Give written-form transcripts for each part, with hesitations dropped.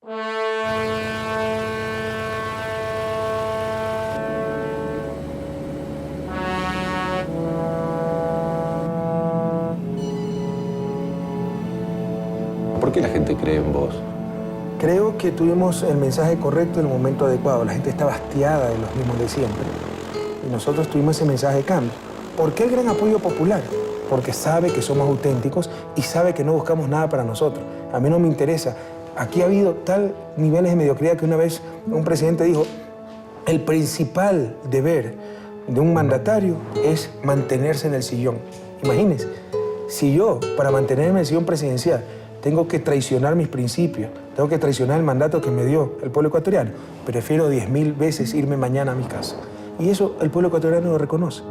¿Por qué la gente cree en vos? Creo que tuvimos el mensaje correcto en el momento adecuado. La gente estaba hastiada de los mismos de siempre. Y nosotros tuvimos ese mensaje de cambio. ¿Por qué el gran apoyo popular? Porque sabe que somos auténticos y sabe que no buscamos nada para nosotros. A mí no me interesa. Aquí ha habido tal niveles de mediocridad que una vez un presidente dijo, el principal deber de un mandatario es mantenerse en el sillón. Imagínense, si yo, para mantenerme en el sillón presidencial, tengo que traicionar mis principios, tengo que traicionar el mandato que me dio el pueblo ecuatoriano, prefiero 10.000 veces irme mañana a mi casa. Y eso el pueblo ecuatoriano lo reconoce.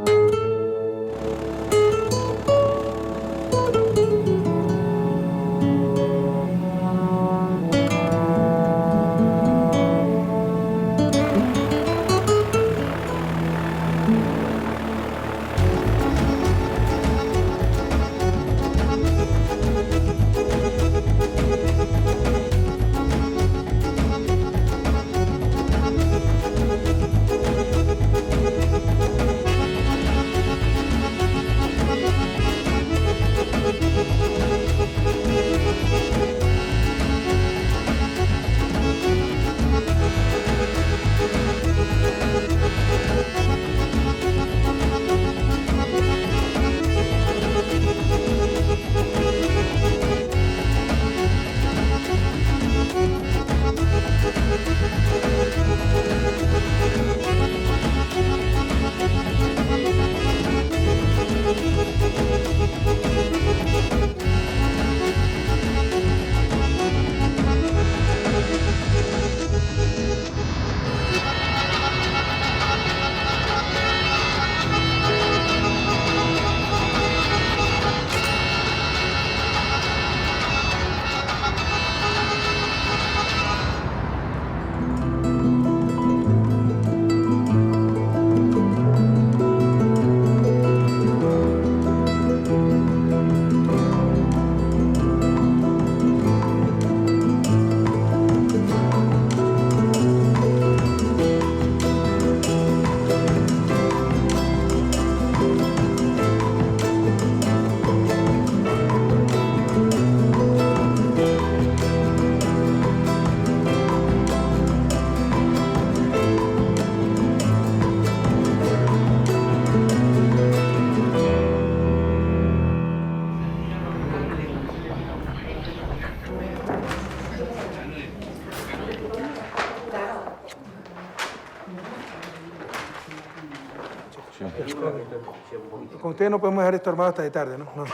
Con ustedes no podemos dejar esto armado hasta de tarde, ¿no? No.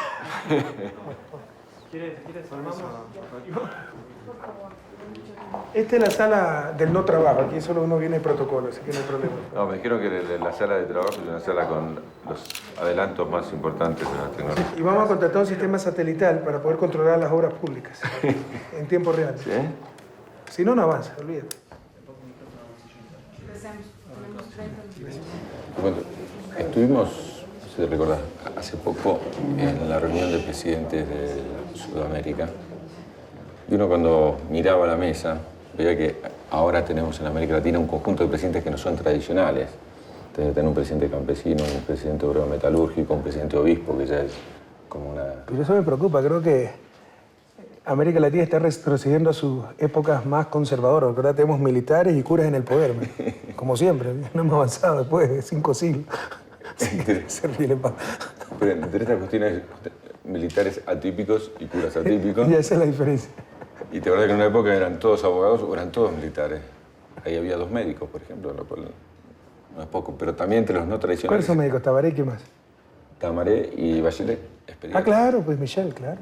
¿Quieres Esta es la sala del no trabajo. Aquí solo uno viene de protocolo, así que no hay problema. No, me dijeron que la sala de trabajo es una sala con los adelantos más importantes de la tecnología. Sí, y vamos a contratar un sistema satelital para poder controlar las obras públicas en tiempo real. ¿Sí? Si no, no avanza, olvídate. Bueno, estuvimos, no sé si te recordás, hace poco en la reunión de presidentes de Sudamérica. Y uno cuando miraba la mesa veía que ahora tenemos en América Latina un conjunto de presidentes que no son tradicionales. Tenés que tener un presidente campesino, un presidente obrero metalúrgico, un presidente obispo, que ya es como una... Pero eso me preocupa, creo que América Latina está retrocediendo a sus épocas más conservadoras. Ahora tenemos militares y curas en el poder, como siempre. No hemos avanzado después de 5 siglos. Se ríe el papá. Pero entre estas cuestiones, militares atípicos y curas atípicos. Y esa es la diferencia. Y te acuerdas que en una época eran todos abogados o eran todos militares. Ahí había 2 médicos, por ejemplo, lo cual no es poco. Pero también entre los no tradicionales... ¿Cuáles son médicos? ¿Tabaré y qué más? Tamaré y Bachelet, experiencia. Ah, claro, pues Michelle, claro.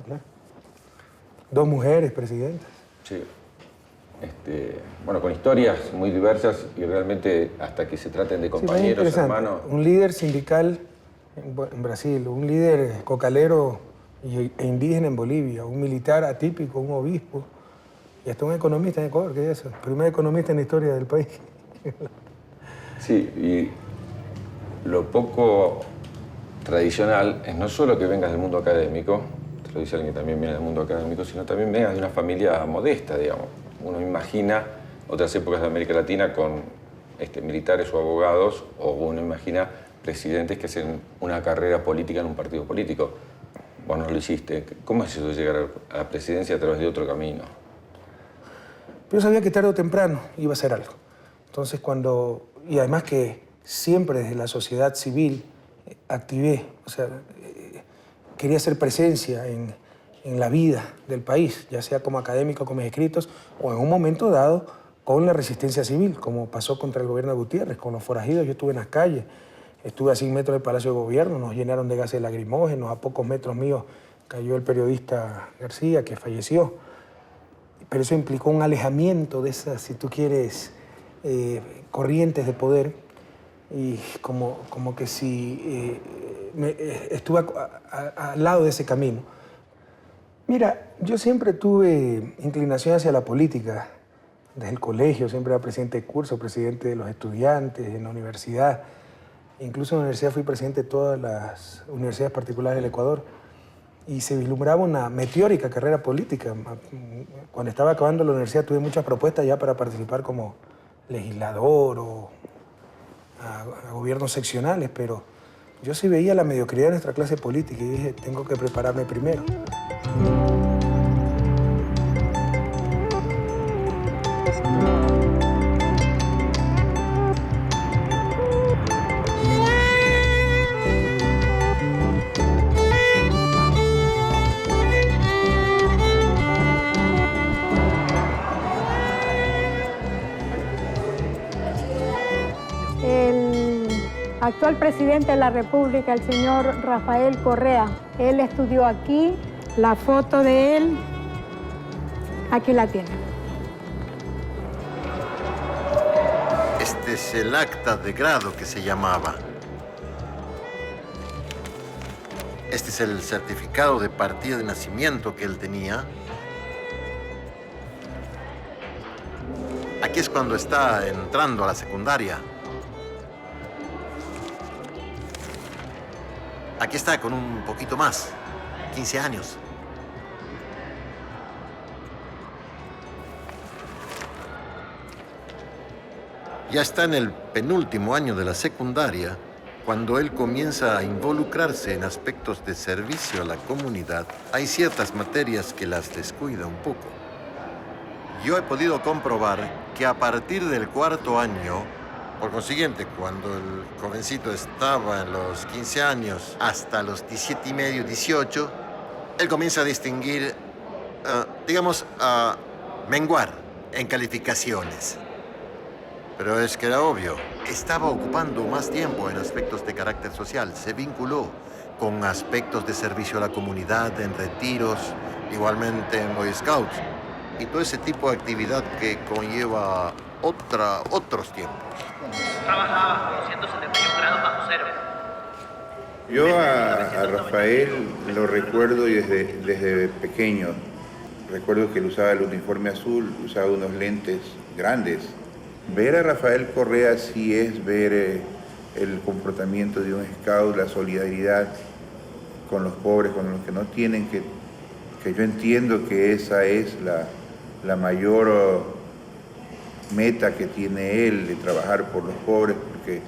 2 mujeres presidentas. Sí. Bueno, con historias muy diversas y realmente hasta que se traten de compañeros, sí, hermanos. Un líder sindical en Brasil, un líder cocalero e indígena en Bolivia, un militar atípico, un obispo y hasta un economista en Ecuador, ¿qué es eso? Primer economista en la historia del país. Sí, y lo poco tradicional es no solo que vengas del mundo académico, te lo dice alguien que también viene del mundo académico, sino también vengas de una familia modesta, digamos. uno imagina otras épocas de América Latina con militares o abogados, o uno imagina presidentes que hacen una carrera política en un partido político. Vos no lo hiciste. ¿Cómo es eso de llegar a la presidencia a través de otro camino? Yo sabía que tarde o temprano iba a ser algo. Entonces y además que siempre desde la sociedad civil activé, o sea, quería hacer presencia en la vida del país, ya sea como académico, con mis escritos, o en un momento dado con la resistencia civil, como pasó contra el gobierno de Gutiérrez, con los forajidos. Yo estuve en las calles, estuve a 100 metros del Palacio de Gobierno, nos llenaron de gases lacrimógenos, a pocos metros míos cayó el periodista García, que falleció. Pero eso implicó un alejamiento de esas, si tú quieres, corrientes de poder, y como que si estuve al lado de ese camino. Mira, yo siempre tuve inclinación hacia la política. Desde el colegio siempre era presidente de curso, presidente de los estudiantes, en la universidad. Incluso en la universidad fui presidente de todas las universidades particulares del Ecuador. Y se vislumbraba una meteórica carrera política. Cuando estaba acabando la universidad tuve muchas propuestas ya para participar como legislador o a gobiernos seccionales, pero yo sí veía la mediocridad de nuestra clase política y dije, tengo que prepararme primero. Actual presidente de la República, el señor Rafael Correa. Él estudió aquí, la foto de él, aquí la tiene. Este es el acta de grado que se llamaba. Este es el certificado de partida de nacimiento que él tenía. Aquí es cuando está entrando a la secundaria. Aquí está con un poquito más, 15 años. Ya está en el penúltimo año de la secundaria cuando él comienza a involucrarse en aspectos de servicio a la comunidad. Hay ciertas materias que las descuida un poco. Yo he podido comprobar que a partir del cuarto año, por consiguiente, cuando el jovencito estaba en los 15 años hasta los 17 y medio, 18, él comienza a distinguir, a menguar en calificaciones. Pero es que era obvio, estaba ocupando más tiempo en aspectos de carácter social, se vinculó con aspectos de servicio a la comunidad, en retiros, igualmente en Boy Scouts, y todo ese tipo de actividad que conlleva otros tiempos. Trabajaba con 171 grados bajo cero. Yo a Rafael lo recuerdo y desde pequeño. Recuerdo que él usaba el uniforme azul, usaba unos lentes grandes. Ver a Rafael Correa sí es ver el comportamiento de un scout, la solidaridad con los pobres, con los que no tienen, que yo entiendo que esa es la mayor meta que tiene él, de trabajar por los pobres, porque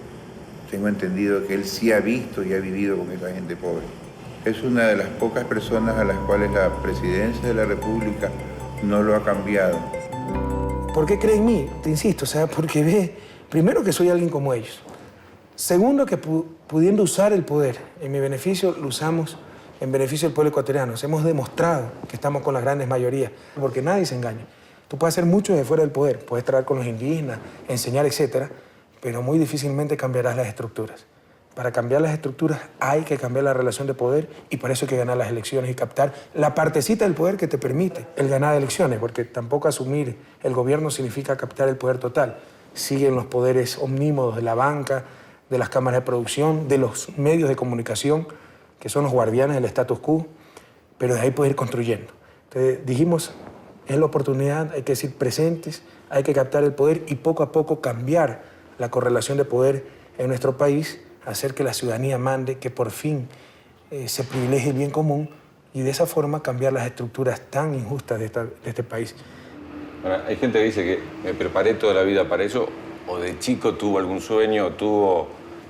tengo entendido que él sí ha visto y ha vivido con esa gente pobre. Es una de las pocas personas a las cuales la presidencia de la República no lo ha cambiado. ¿Por qué cree en mí? Te insisto, o sea, porque ve, primero, que soy alguien como ellos. Segundo, que pudiendo usar el poder en mi beneficio, lo usamos en beneficio del pueblo ecuatoriano. Hemos demostrado que estamos con las grandes mayorías, porque nadie se engaña. Tú puedes hacer mucho desde fuera del poder, puedes trabajar con los indígenas, enseñar, etcétera, pero muy difícilmente cambiarás las estructuras. Para cambiar las estructuras hay que cambiar la relación de poder, y por eso hay que ganar las elecciones y captar la partecita del poder que te permite el ganar elecciones, porque tampoco asumir el gobierno significa captar el poder total. Siguen los poderes omnímodos de la banca, de las cámaras de producción, de los medios de comunicación, que son los guardianes del status quo, pero de ahí puedes ir construyendo. Entonces dijimos, es la oportunidad, hay que ser presentes, hay que captar el poder y poco a poco cambiar la correlación de poder en nuestro país, hacer que la ciudadanía mande, que por fin se privilegie el bien común, y de esa forma cambiar las estructuras tan injustas de este país. Bueno, hay gente que dice que me preparé toda la vida para eso, o de chico tuvo algún sueño, o tuvo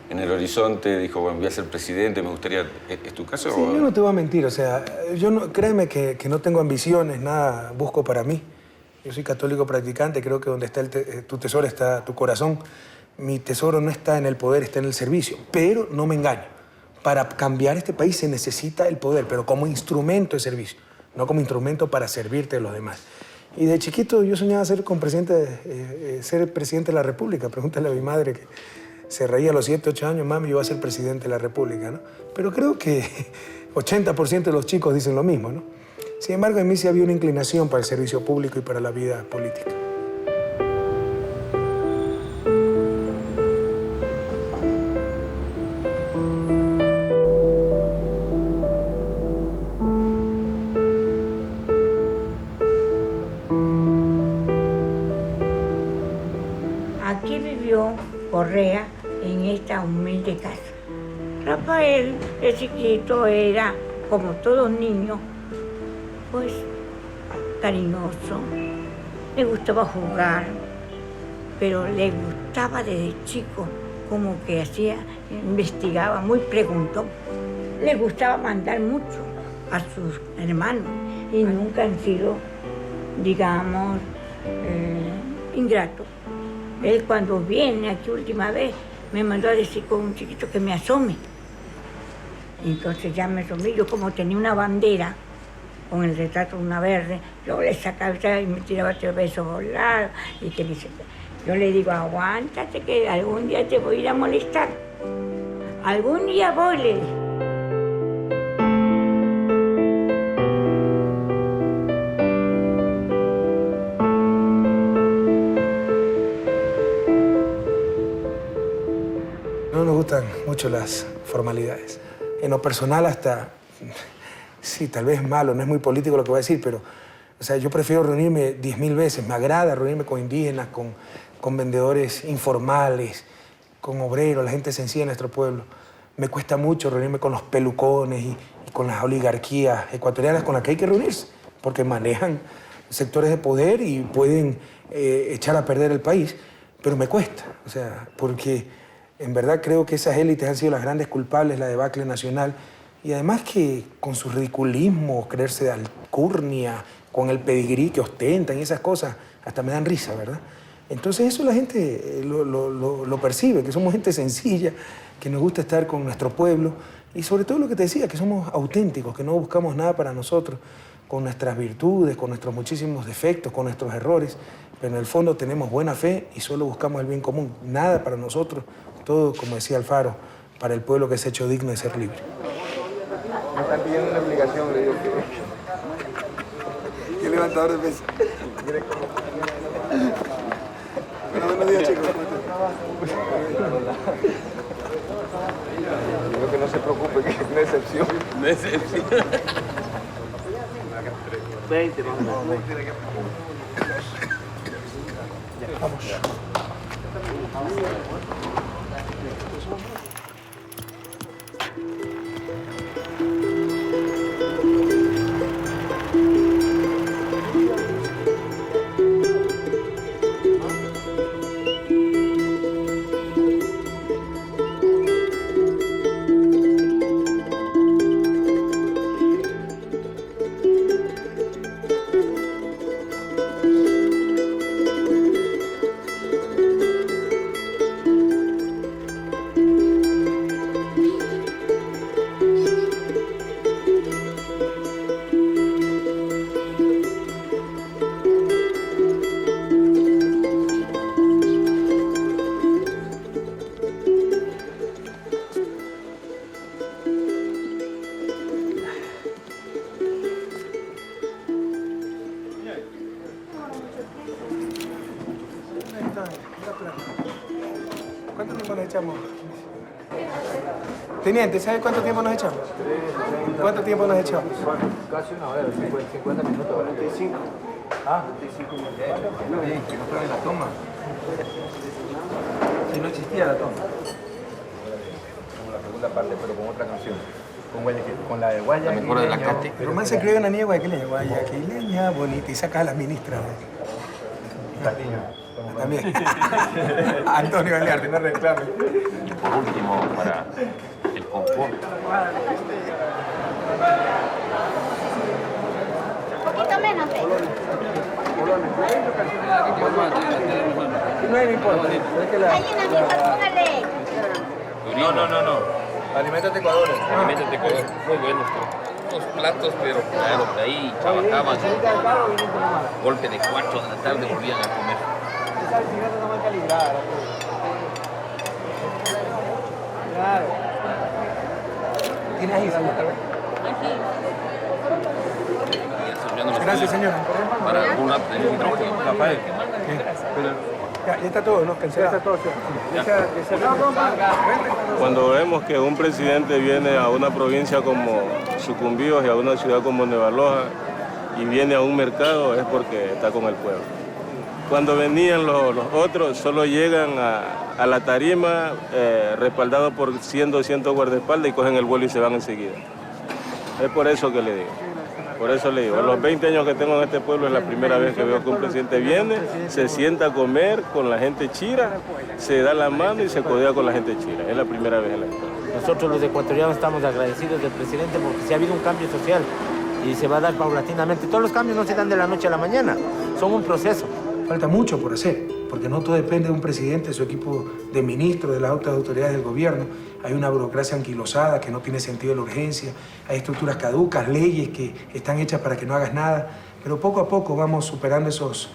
en el horizonte, dijo, bueno, voy a ser presidente, me gustaría... ¿Es tu caso? Sí, yo no te voy a mentir, o sea, yo no, créeme que no tengo ambiciones, nada busco para mí. Yo soy católico practicante, creo que donde está tu tesoro está tu corazón. Mi tesoro no está en el poder, está en el servicio. Pero no me engaño, para cambiar este país se necesita el poder, pero como instrumento de servicio, no como instrumento para servirte a los demás. Y de chiquito yo soñaba ser presidente de la República. Pregúntale a mi madre que se reía a los 7, 8 años, mami, yo voy a ser presidente de la República, ¿no? Pero creo que 80% de los chicos dicen lo mismo, ¿no? Sin embargo, en mí sí había una inclinación para el servicio público y para la vida política. Aquí vivió Correa en esta humilde casa. Rafael, de chiquito, era, como todos niños, pues cariñoso, le gustaba jugar, pero le gustaba desde chico, como que investigaba, muy preguntón. Le gustaba mandar mucho a sus hermanos y nunca han sido, digamos, ingratos. Él cuando viene aquí última vez me mandó a decir con un chiquito que me asome. Entonces ya me asomé, yo como tenía una bandera con el retrato de una verde, yo le sacaba y me tiraba 3 besos volados y que dice, yo le digo, aguántate que algún día te voy a ir a molestar. Algún día voy, le dije. No nos gustan mucho las formalidades. En lo personal hasta, sí, tal vez es malo, no es muy político lo que voy a decir, pero o sea, yo prefiero reunirme 10.000 veces. Me agrada reunirme con indígenas, con vendedores informales, con obreros, la gente sencilla de nuestro pueblo. Me cuesta mucho reunirme con los pelucones y con las oligarquías ecuatorianas con las que hay que reunirse, porque manejan sectores de poder y pueden echar a perder el país, pero me cuesta, o sea, porque en verdad creo que esas élites han sido las grandes culpables de la debacle nacional y además que con su ridiculismo, creerse de alcurnia, con el pedigrí que ostentan y esas cosas, hasta me dan risa, ¿verdad? Entonces eso la gente lo percibe, que somos gente sencilla, que nos gusta estar con nuestro pueblo y sobre todo lo que te decía, que somos auténticos, que no buscamos nada para nosotros, con nuestras virtudes, con nuestros muchísimos defectos, con nuestros errores, pero en el fondo tenemos buena fe y solo buscamos el bien común, nada para nosotros, todo, como decía Alfaro, para el pueblo que se ha hecho digno de ser libre. Me están pidiendo una explicación, le digo que... ¿Qué levantador de peso? Bueno, buenos días, chicos. Digo que no se preocupe, que es una excepción. Una excepción. 20, vamos. Vamos. ¿Cuánto tiempo nos echamos? Teniente, ¿sabe cuánto tiempo nos echamos? ¿Cuánto tiempo nos echamos? Casi una hora, 50 minutos. 45. Ah, 25 minutos. Bien, que no trae la toma. Si no existía la toma. Como la segunda parte, pero con otra canción. Con la de Guaya. mejor de la Cate. Pero más se escribe una niña guayaquileña, bonita, y saca a las ministras. También. Antonio Galearte, no reclame. Por último, para el confort. Un poquito menos. No importa. Hay una mesa, póngale. No. Aliméntate Ecuador. Aliméntate Ecuador. Muy buenos. Unos platos, pero claro, de ahí trabajaban. Golpe de 4 de la tarde volvían a comer. Claro. ¿Tienes ahí, señor? Gracias, señor. Para un acto de hidrógeno, Rafael. Ya está todo, ¿no? Cancelado. Ya está todo, Cuando vemos que un presidente viene a una provincia como Sucumbíos y a una ciudad como Nueva Loja y viene a un mercado es porque está con el pueblo. Cuando venían los otros, solo llegan a la tarima respaldados por 100, 200 guardaespaldas y cogen el vuelo y se van enseguida. Es por eso que le digo. Por eso le digo, a los 20 años que tengo en este pueblo es la primera vez que veo que un presidente viene, se sienta a comer con la gente chira, se da la mano y se codea con la gente chira. Es la primera vez en la historia. Nosotros los ecuatorianos estamos agradecidos del presidente porque sí ha habido un cambio social y se va a dar paulatinamente. Todos los cambios no se dan de la noche a la mañana, son un proceso. Falta mucho por hacer, porque no todo depende de un presidente, de su equipo de ministros, de las altas autoridades del gobierno. Hay una burocracia anquilosada que no tiene sentido de la urgencia, hay estructuras caducas, leyes que están hechas para que no hagas nada, pero poco a poco vamos superando esos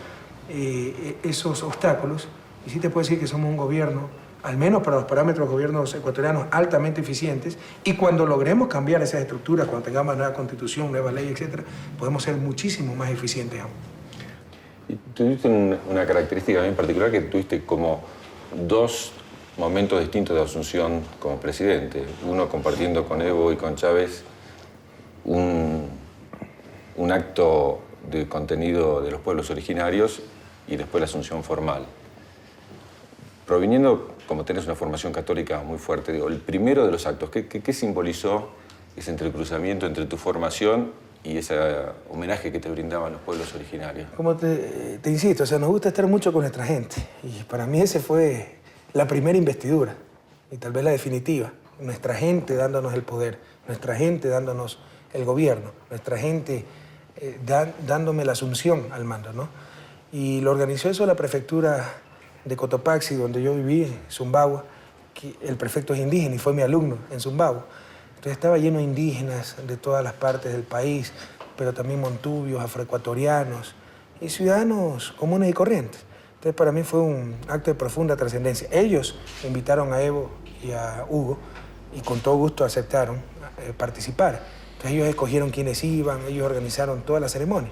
obstáculos. Y sí te puedo decir que somos un gobierno, al menos para los parámetros de gobiernos ecuatorianos, altamente eficientes, y cuando logremos cambiar esas estructuras, cuando tengamos nueva constitución, nuevas leyes, etc., podemos ser muchísimo más eficientes aún. Y tuviste una característica bien particular, que tuviste como dos momentos distintos de Asunción como presidente. Uno compartiendo con Evo y con Chávez un acto de contenido de los pueblos originarios y después la Asunción formal. Proviniendo, como tenés una formación católica muy fuerte, digo, el primero de los actos, ¿qué simbolizó ese entrecruzamiento entre tu formación y ese homenaje que te brindaban los pueblos originarios? Como te insisto, o sea, nos gusta estar mucho con nuestra gente. Y para mí ese fue la primera investidura, y tal vez la definitiva. Nuestra gente dándonos el poder, nuestra gente dándonos el gobierno, nuestra gente dándome la asunción al mando, ¿no? Y lo organizó eso la prefectura de Cotopaxi, donde yo viví, en Zumbagua, que el prefecto es indígena y fue mi alumno en Zumbagua. Entonces estaba lleno de indígenas de todas las partes del país, pero también montubios, afroecuatorianos y ciudadanos comunes y corrientes. Entonces para mí fue un acto de profunda trascendencia. Ellos me invitaron a Evo y a Hugo y con todo gusto aceptaron participar. Entonces ellos escogieron quiénes iban, ellos organizaron toda la ceremonia.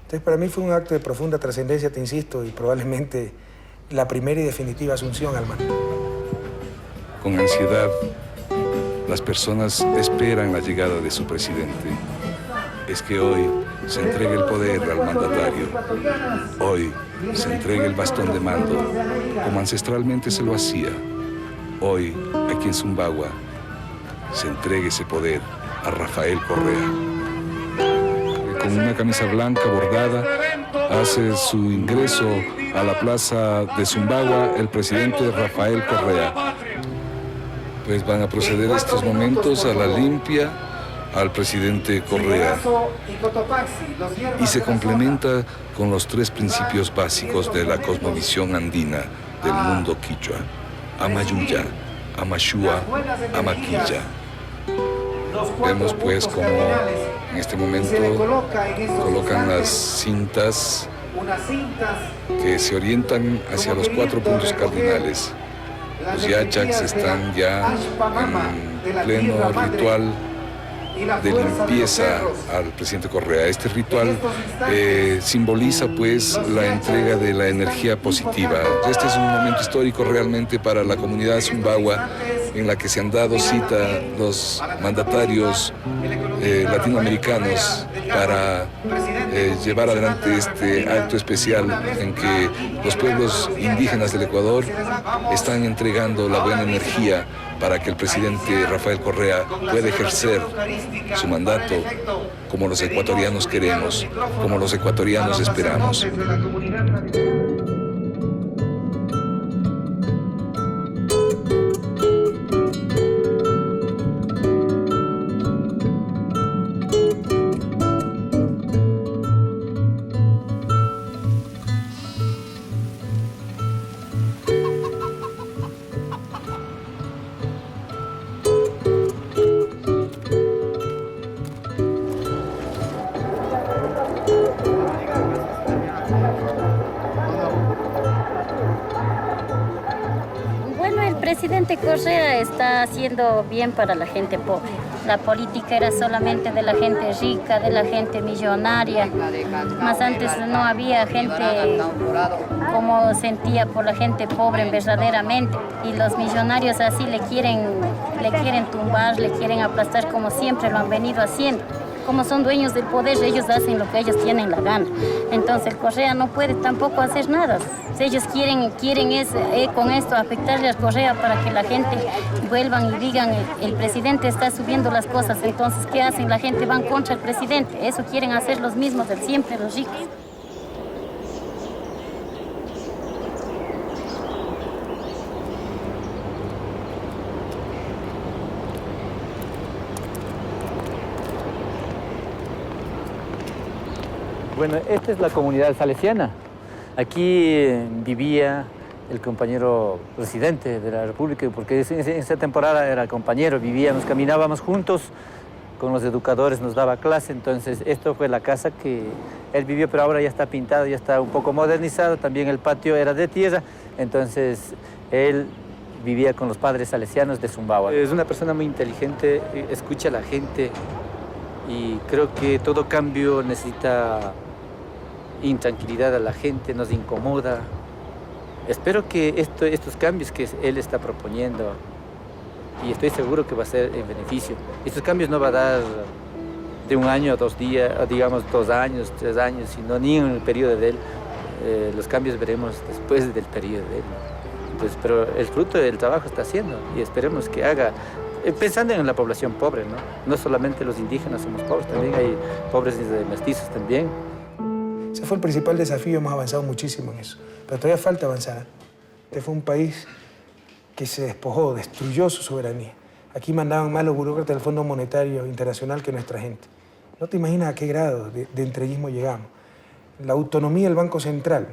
Entonces para mí fue un acto de profunda trascendencia, te insisto, y probablemente la primera y definitiva asunción al mando. Con ansiedad, las personas esperan la llegada de su presidente. Es que hoy se entregue el poder al mandatario. Hoy se entregue el bastón de mando, como ancestralmente se lo hacía. Hoy, aquí en Zumbagua, se entregue ese poder a Rafael Correa. Con una camisa blanca bordada, hace su ingreso a la plaza de Zumbagua el presidente Rafael Correa. Pues van a proceder estos momentos a la limpia al presidente Correa y se complementa con los tres principios básicos de la cosmovisión andina del mundo quichua: Amayuya, Amashua, Amaquilla. Vemos pues como en este momento colocan las cintas que se orientan hacia los 4 puntos cardinales. Los yachaks están ya en pleno ritual de limpieza al presidente Correa. Este ritual simboliza pues la entrega de la energía positiva. Este es un momento histórico realmente para la comunidad Zumbagua, en la que se han dado cita los mandatarios latinoamericanos para llevar adelante este acto especial en que los pueblos indígenas del Ecuador están entregando la buena energía para que el presidente Rafael Correa pueda ejercer su mandato como los ecuatorianos queremos, como los ecuatorianos esperamos. presidente Correa está haciendo bien para la gente pobre. La política era solamente de la gente rica, de la gente millonaria. Más antes no había gente como sentía por la gente pobre verdaderamente. Y los millonarios así le quieren tumbar, le quieren aplastar como siempre lo han venido haciendo. Como son dueños del poder, ellos hacen lo que ellos tienen la gana. Entonces el Correa no puede tampoco hacer nada. Si ellos quieren con esto afectarle al Correa para que la gente vuelvan y digan el presidente está subiendo las cosas. Entonces, ¿qué hacen? La gente va contra el presidente. Eso quieren hacer los mismos de siempre, los ricos. Bueno, esta es la comunidad salesiana. Aquí vivía el compañero presidente de la República, porque en esa temporada era compañero, vivíamos, caminábamos juntos, con los educadores nos daba clase, entonces esto fue la casa que él vivió, pero ahora ya está pintado, ya está un poco modernizado, también el patio era de tierra, entonces él vivía con los padres salesianos de Sumbawa. Es una persona muy inteligente, escucha a la gente y creo que todo cambio necesita intranquilidad a la gente, nos incomoda. Espero que estos cambios que él está proponiendo, y estoy seguro que va a ser en beneficio. Estos cambios no va a dar de un año a 2 días, digamos 2 años, 3 años, sino ni en el periodo de él. Los cambios veremos después del periodo de él. Entonces, pero el fruto del trabajo está haciendo y esperemos que haga, pensando en la población pobre, ¿no? No solamente los indígenas somos pobres, también hay pobres mestizos también. Ese fue el principal desafío, hemos avanzado muchísimo en eso. Pero todavía falta avanzar. Este fue un país que se despojó, destruyó su soberanía. Aquí mandaban más los burócratas del Fondo Monetario Internacional que nuestra gente. No te imaginas a qué grado de entreguismo llegamos. La autonomía del Banco Central,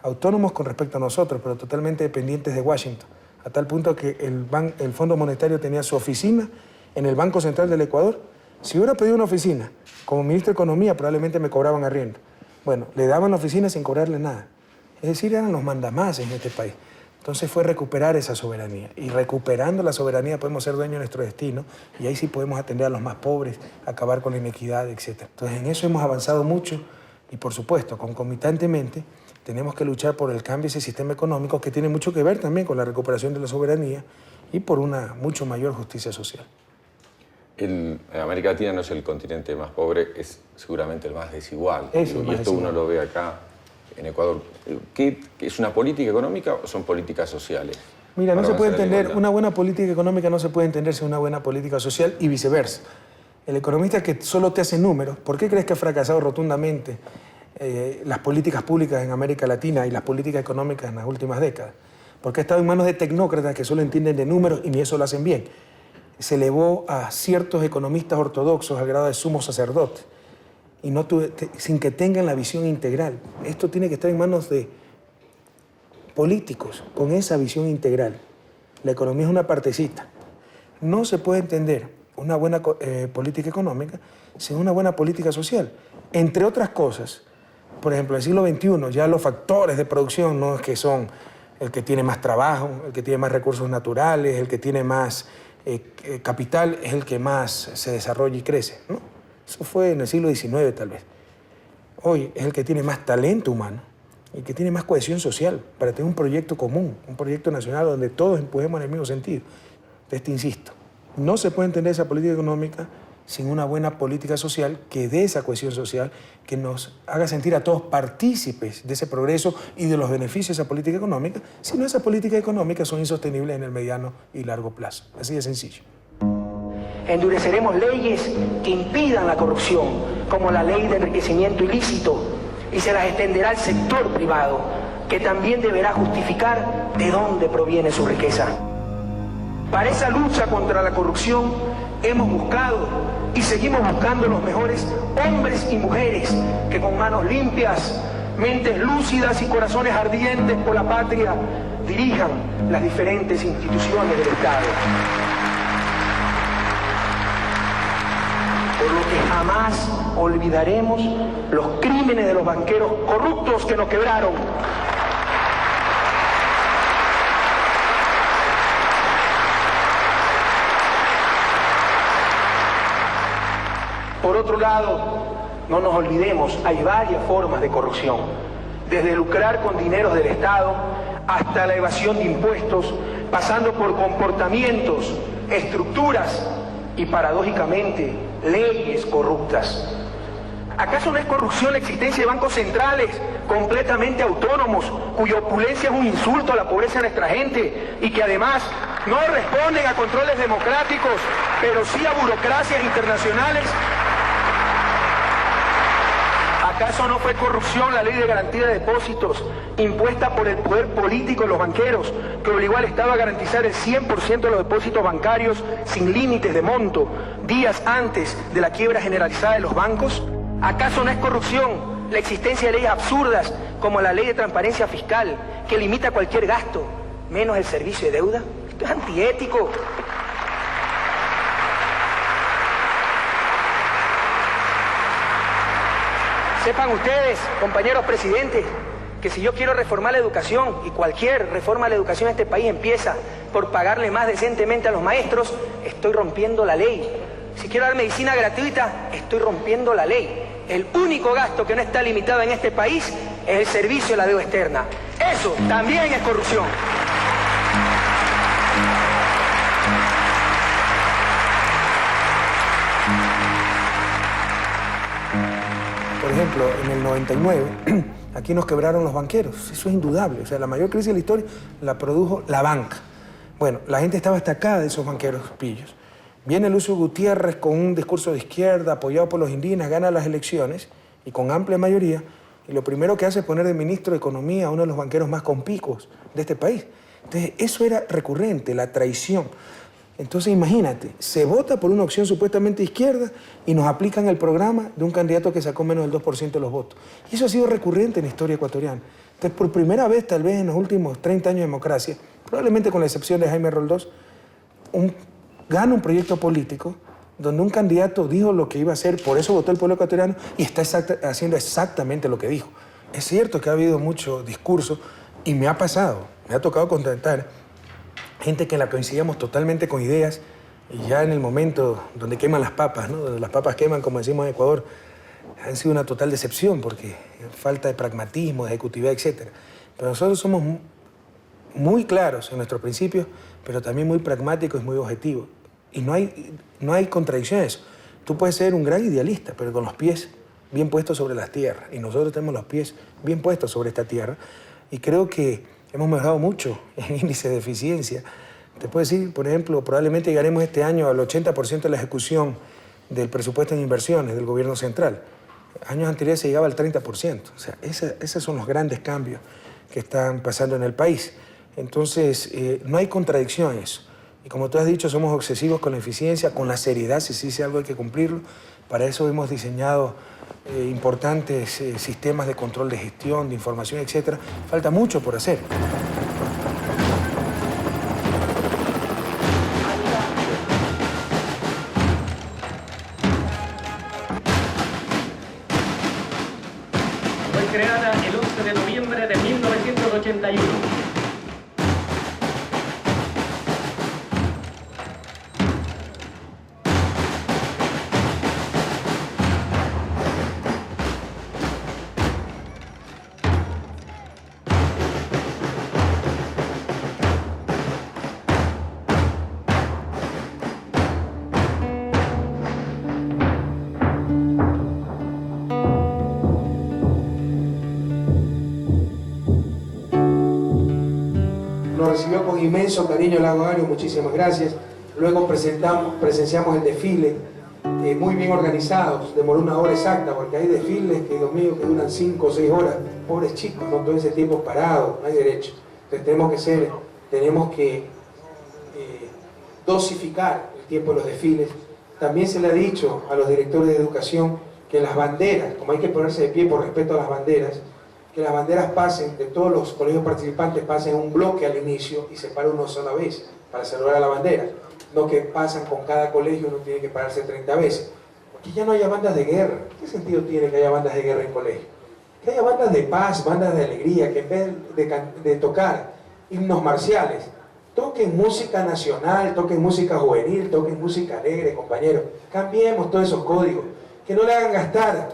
autónomos con respecto a nosotros, pero totalmente dependientes de Washington, a tal punto que el Fondo Monetario tenía su oficina en el Banco Central del Ecuador. Si hubiera pedido una oficina, como ministro de Economía, probablemente me cobraban arriendo. Bueno, le daban la oficina sin cobrarle nada. Es decir, eran los mandamases en este país. Entonces fue recuperar esa soberanía. Y recuperando la soberanía podemos ser dueños de nuestro destino y ahí sí podemos atender a los más pobres, acabar con la inequidad, etc. Entonces en eso hemos avanzado mucho y por supuesto, concomitantemente, tenemos que luchar por el cambio de ese sistema económico que tiene mucho que ver también con la recuperación de la soberanía y por una mucho mayor justicia social. América Latina no es el continente más pobre, es seguramente el más desigual. Y esto uno lo ve acá en Ecuador. ¿Qué es una política económica o son políticas sociales? Mira, no se puede entender, una buena política económica no se puede entender sin una buena política social y viceversa. El economista que solo te hace números, ¿por qué crees que ha fracasado rotundamente las políticas públicas en América Latina y las políticas económicas en las últimas décadas? Porque ha estado en manos de tecnócratas que solo entienden de números y ni eso lo hacen bien. Se elevó a ciertos economistas ortodoxos al grado de sumo sacerdote y sin que tengan la visión integral. Esto tiene que estar en manos de políticos con esa visión integral. La economía es una partecita. No se puede entender una buena política económica sin una buena política social. Entre otras cosas, por ejemplo, en el siglo XXI ya los factores de producción no es que son el que tiene más trabajo, el que tiene más recursos naturales, el que tiene más capital es el que más se desarrolla y crece, ¿no? Eso fue en el siglo XIX tal vez. Hoy es el que tiene más talento humano, el que tiene más cohesión social para tener un proyecto común, un proyecto nacional donde todos empujemos en el mismo sentido. Entonces te insisto, no se puede entender esa política económica sin una buena política social que dé esa cohesión social, que nos haga sentir a todos partícipes de ese progreso y de los beneficios de esa política económica, si no, esas políticas económicas son insostenibles en el mediano y largo plazo. Así de sencillo. Endureceremos leyes que impidan la corrupción, como la ley de enriquecimiento ilícito, y se las extenderá al sector privado, que también deberá justificar de dónde proviene su riqueza. Para esa lucha contra la corrupción hemos buscado y seguimos buscando los mejores hombres y mujeres que con manos limpias, mentes lúcidas y corazones ardientes por la patria dirijan las diferentes instituciones del Estado. Por lo que jamás olvidaremos los crímenes de los banqueros corruptos que nos quebraron. Por otro lado, no nos olvidemos, hay varias formas de corrupción, desde lucrar con dineros del Estado hasta la evasión de impuestos, pasando por comportamientos, estructuras y, paradójicamente, leyes corruptas. ¿Acaso no es corrupción la existencia de bancos centrales completamente autónomos, cuya opulencia es un insulto a la pobreza de nuestra gente y que además no responden a controles democráticos, pero sí a burocracias internacionales? ¿Acaso no fue corrupción la ley de garantía de depósitos impuesta por el poder político de los banqueros, que obligó al Estado a garantizar el 100% de los depósitos bancarios sin límites de monto días antes de la quiebra generalizada de los bancos? ¿Acaso no es corrupción la existencia de leyes absurdas como la ley de transparencia fiscal, que limita cualquier gasto, menos el servicio de deuda? Esto es antiético. Sepan ustedes, compañeros presidentes, que si yo quiero reformar la educación, y cualquier reforma a la educación en este país empieza por pagarle más decentemente a los maestros, estoy rompiendo la ley. Si quiero dar medicina gratuita, estoy rompiendo la ley. El único gasto que no está limitado en este país es el servicio de la deuda externa. Eso también es corrupción. Por ejemplo, en el 99, aquí nos quebraron los banqueros. Eso es indudable. O sea, la mayor crisis de la historia la produjo la banca. Bueno, la gente estaba atacada de esos banqueros pillos. Viene Lucio Gutiérrez con un discurso de izquierda, apoyado por los indígenas, gana las elecciones, y con amplia mayoría, y lo primero que hace es poner de ministro de Economía a uno de los banqueros más conspicuos de este país. Entonces, eso era recurrente, la traición. Entonces, imagínate, se vota por una opción supuestamente izquierda y nos aplican el programa de un candidato que sacó menos del 2% de los votos. Y eso ha sido recurrente en la historia ecuatoriana. Entonces, por primera vez, tal vez en los últimos 30 años de democracia, probablemente con la excepción de Jaime Roldós, gana un proyecto político donde un candidato dijo lo que iba a hacer, por eso votó el pueblo ecuatoriano y está haciendo exactamente lo que dijo. Es cierto que ha habido mucho discurso y me ha pasado, me ha tocado contactar gente que en la coincidíamos totalmente con ideas y ya en el momento donde queman las papas, ¿no? Donde las papas queman, como decimos en Ecuador, han sido una total decepción porque falta de pragmatismo, de ejecutividad, etc. Pero nosotros somos muy claros en nuestros principios, pero también muy pragmáticos y muy objetivos. Y no hay contradicción en eso. Tú puedes ser un gran idealista, pero con los pies bien puestos sobre las tierras. Y nosotros tenemos los pies bien puestos sobre esta tierra. Y creo que hemos mejorado mucho en índice de eficiencia. Te puedo decir, por ejemplo, probablemente llegaremos este año al 80% de la ejecución del presupuesto en inversiones del gobierno central. Años anteriores se llegaba al 30%. O sea, esos son los grandes cambios que están pasando en el país. Entonces, no hay contradicción en eso. Y como tú has dicho, somos obsesivos con la eficiencia, con la seriedad, si se dice algo hay que cumplirlo. Para eso hemos diseñado importantes sistemas de control de gestión, de información, etc. Falta mucho por hacer. Fue creada el 11 de noviembre de 1981. Nos recibió con inmenso cariño el lago Agrio, muchísimas gracias. Luego presenciamos el desfile, muy bien organizados, demoró 1 hora exacta, porque hay desfiles que, Dios mío, que duran 5 o 6 horas. Pobres chicos, ¿no? Todo ese tiempo parado, no hay derecho. Entonces tenemos que dosificar el tiempo de los desfiles. También se le ha dicho a los directores de educación que las banderas, como hay que ponerse de pie por respeto a las banderas, que las banderas pasen, de todos los colegios participantes pasen un bloque al inicio y se para una sola vez para saludar a la bandera. No que pasan con cada colegio, uno tiene que pararse 30 veces. Porque ya no haya bandas de guerra. ¿Qué sentido tiene que haya bandas de guerra en colegio? Que haya bandas de paz, bandas de alegría, que en vez de tocar himnos marciales, toquen música nacional, toquen música juvenil, toquen música alegre, compañeros. Cambiemos todos esos códigos. que no le hagan gastar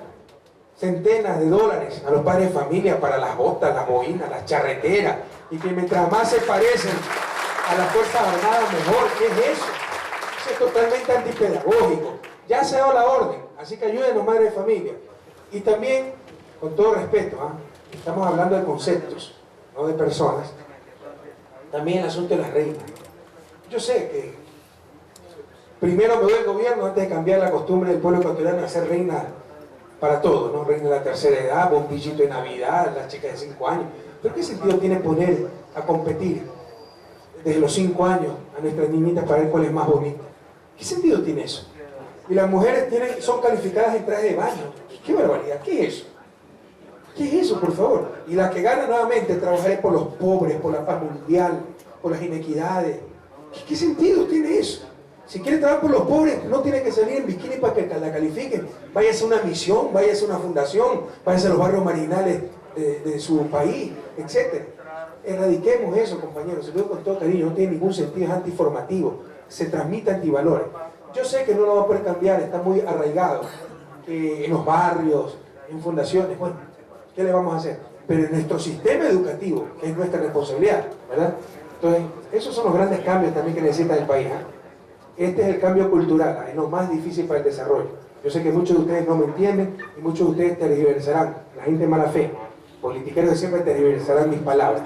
centenas de dólares a los padres de familia para las botas, las boinas, las charreteras, y que mientras más se parecen a las Fuerzas Armadas, mejor. ¿Qué es eso? Eso es totalmente antipedagógico. Ya se ha dado la orden, así que ayúdenos, madres de familia. Y también, con todo respeto, estamos hablando de conceptos, no de personas. También el asunto de las reinas. Yo sé que primero me doy el gobierno antes de cambiar la costumbre del pueblo ecuatoriano de hacer reina para todo, ¿no? Reina de la tercera edad, bombillito de Navidad, las chicas de 5 años. ¿Pero qué sentido tiene poner a competir desde los 5 años a nuestras niñitas para ver cuál es más bonita? ¿Qué sentido tiene eso? Y las mujeres son calificadas en traje de baño. ¡Qué barbaridad! ¿Qué es eso? ¿Qué es eso, por favor? Y las que ganan nuevamente trabajaré por los pobres, por la paz mundial, por las inequidades. ¿Qué sentido tiene eso? Si quiere trabajar por los pobres, no tiene que salir en bikini para que la califiquen. Váyase a una misión, váyase a una fundación, váyase a los barrios marginales de su país, etc. Erradiquemos eso, compañeros. Se lo digo con todo cariño, no tiene ningún sentido, es antiformativo. Se transmite antivalores. Yo sé que no lo va a poder cambiar, está muy arraigado en los barrios, en fundaciones. Bueno, ¿qué le vamos a hacer? Pero en nuestro sistema educativo, que es nuestra responsabilidad, ¿verdad? Entonces, esos son los grandes cambios también que necesita el país. Este es el cambio cultural, es lo más difícil para el desarrollo. Yo sé que muchos de ustedes no me entienden y muchos de ustedes tergiversarán, la gente de mala fe, politiqueros de siempre tergiversarán mis palabras,